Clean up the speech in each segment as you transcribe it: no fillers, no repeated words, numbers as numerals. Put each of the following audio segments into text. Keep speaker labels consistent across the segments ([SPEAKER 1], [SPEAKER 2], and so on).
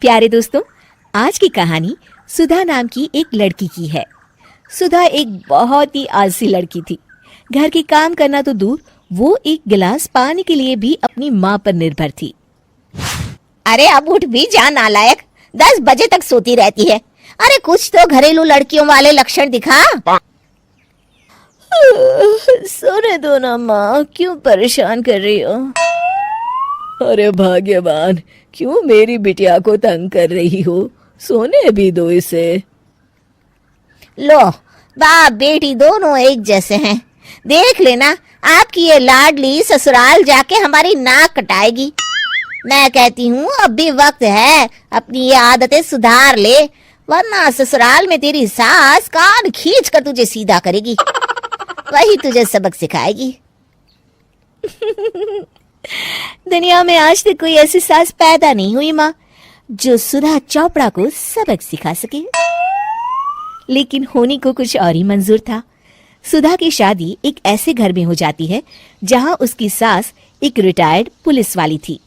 [SPEAKER 1] प्यारे दोस्तों, आज की कहानी सुधा नाम की एक लड़की की है। सुधा एक बहुत ही आलसी लड़की थी। घर के काम करना तो दूर, वो एक गिलास पानी के लिए भी अपनी माँ पर निर्भर थी।
[SPEAKER 2] अरे अब उठ भी जा नालायक, 10 बजे तक सोती रहती है। अरे कुछ तो घरेलू लड़कियों वाले लक्षण दिखा।
[SPEAKER 1] सोने दो ना माँ, क्यों परेशान कर रही हो? अरे भाग्यवान, क्यों मेरी बिटिया को तंग कर रही हो? सोने भी दो इसे।
[SPEAKER 2] लो, बाप बेटी दोनों एक जैसे हैं। देख लेना, आपकी ये लाडली ससुराल जाके हमारी नाक कटाएगी। मैं कहती हूँ अब भी वक्त है, अपनी ये आदतें सुधार ले, वरना ससुराल में तेरी सास कान खींच कर तुझे सीधा करेगी। वही तुझे सबक सिखाएगी।
[SPEAKER 1] दुनिया में आज तक कोई ऐसी सास पैदा नहीं हुई माँ, जो सुधा चोपड़ा को सबक सिखा सके। लेकिन होनी को कुछ और ही मंजूर था। सुधा की शादी एक ऐसे घर में हो जाती है जहां उसकी सास एक रिटायर्ड पुलिस वाली थी।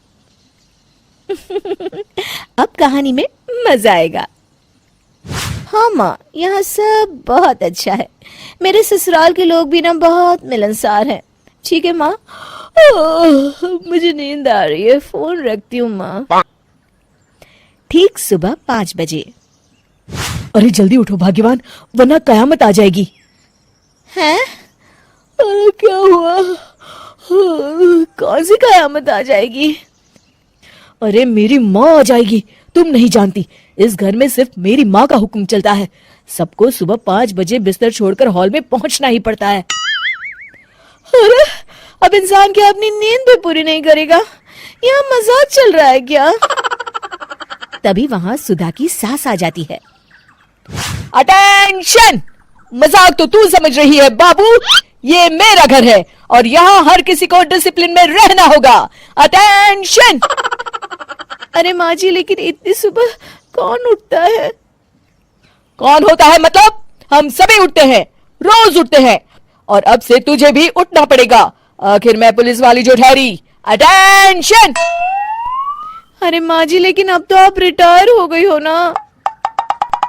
[SPEAKER 1] अब कहानी में मजा आएगा। हाँ माँ, यहाँ सब बहुत अच्छा है। मेरे ससुराल के लोग भी ना बहुत मिलनसार हैं। ठीक है माँ, मुझे नींद आ रही है, फोन रखती हूँ माँ। ठीक सुबह 5 बजे। अरे जल्दी उठो भाग्यवान, वरना कयामत आ जाएगी। हैं? अरे क्या हुआ? कौन सी कयामत आ जाएगी? अरे मेरी माँ आ जाएगी। तुम नहीं जानती, इस घर में सिर्फ मेरी माँ का हुक्म चलता है। सबको सुबह 5 बजे बिस्तर छोड़कर हॉल में पहुंचना ही पड़ता है। अरे अब इंसान क्या अपनी नींद भी पूरी नहीं करेगा? यहाँ मजाक चल रहा है क्या? तभी वहां सुधा की सास आ जाती है। अटेंशन! मजाक तो तू समझ रही है बाबू, ये मेरा घर है और यहाँ हर किसी को डिसिप्लिन में रहना होगा। अटेंशन! अरे माँ जी, लेकिन इतनी सुबह कौन उठता है? कौन होता है मतलब? हम सभी उठते हैं, रोज उठते हैं, और अब से तुझे भी उठना पड़ेगा। आखिर मैं पुलिस वाली जो ठहरी। अटेंशन! अरे माँ जी, लेकिन अब तो आप रिटायर हो गई हो ना।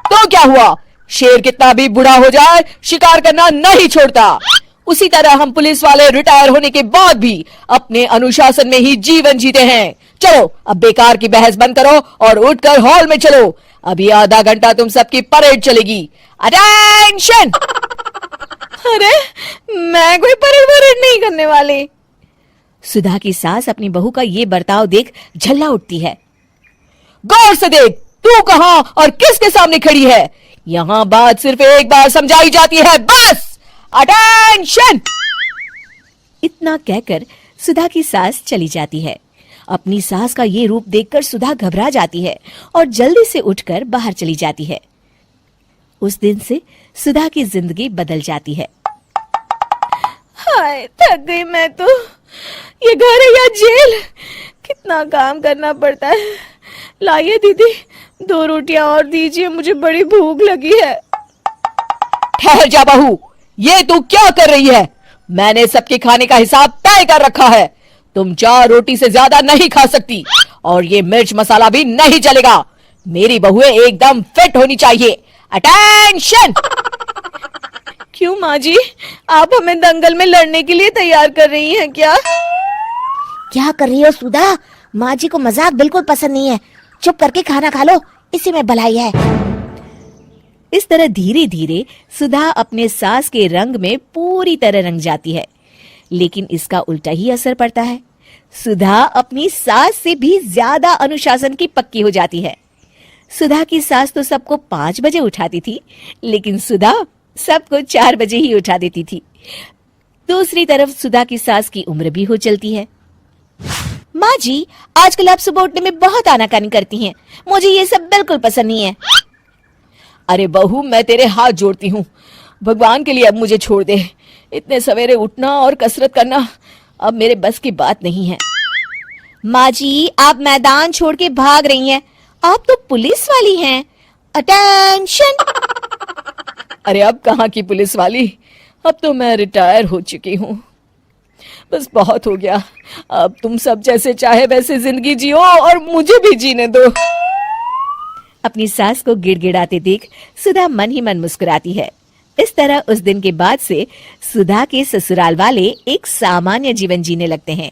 [SPEAKER 1] तो क्या हुआ? शेर कितना भी बूढ़ा हो जाए, शिकार करना नहीं छोड़ता। उसी तरह हम पुलिस वाले रिटायर होने के बाद भी अपने अनुशासन में ही जीवन जीते हैं। चलो अब बेकार की बहस बंद करो और उठकर हॉल में चलो। अभी आधा घंटा तुम सबकी परेड चलेगी। अटेंशन! अरे मैं कोई परेड नहीं करने वाली। सुधा की सास अपनी बहू का ये बर्ताव देख झल्ला उठती है। गौर से देख, तू कहां और किसके सामने खड़ी है? यहां बात सिर्फ एक बार समझाई जाती है, बस। अटेंशन! इतना कहकर सुधा की सास चली जाती है। अपनी सास का ये रूप देखकर सुधा घबरा जाती है और जल्दी से उठकर बाहर चली जाती है। उस दिन से सुधा की जिंदगी बदल जाती है। हाय, थक गई मैं तो। ये घर है या जेल? कितना काम करना पड़ता है। लाइए दीदी, 2 रोटियां और दीजिए, मुझे बड़ी भूख लगी है। ठहर जा बहू, ये तू क्या कर रही है? मैंने सबके खाने का हिसाब तय कर रखा है। तुम 4 रोटी से ज्यादा नहीं खा सकती और ये मिर्च मसाला भी नहीं चलेगा। मेरी बहुएं एकदम फिट होनी चाहिए। अटेंशन! क्यों माँ जी, आप हमें दंगल में लड़ने के लिए तैयार कर रही हैं क्या?
[SPEAKER 2] क्या कर रही हो सुधा? माँ जी को मजाक बिल्कुल पसंद नहीं है। चुप करके खाना खा लो, इसी में भलाई है।
[SPEAKER 1] इस तरह धीरे धीरे सुधा अपने सास के रंग में पूरी तरह रंग जाती है, लेकिन इसका उल्टा ही असर पड़ता है। सुधा अपनी सास से भी ज्यादा अनुशासन की पक्की हो जाती है। सुधा की सास तो सबको 5 बजे उठाती थी, लेकिन सुधा सबको 4 बजे ही उठा देती थी। दूसरी तरफ सुधा की सास की उम्र भी हो चलती है। माँ जी, आजकल आप सुबह उठने में बहुत आनाकानी करती हैं। मुझे ये सब बिल्कुल पसंद नहीं है। अरे बहू, मैं तेरे हाथ जोड़ती हूँ, भगवान के लिए अब मुझे छोड़ दे। इतने सवेरे उठना और कसरत करना अब मेरे बस की बात नहीं है। माँ जी, आप मैदान छोड़ के भाग रही हैं। आप तो पुलिस वाली हैं। अटेंशन! अरे अब कहाँ की पुलिस वाली, अब तो मैं रिटायर हो चुकी हूँ। बस बहुत हो गया। अब तुम सब जैसे चाहे वैसे जिंदगी जियो और मुझे भी जीने दो। अपनी सास को गिड़गिड़ाते देख सुधा मन ही मन मुस्कुराती है। इस तरह उस दिन के बाद से सुधा के ससुराल वाले एक सामान्य जीवन जीने लगते हैं।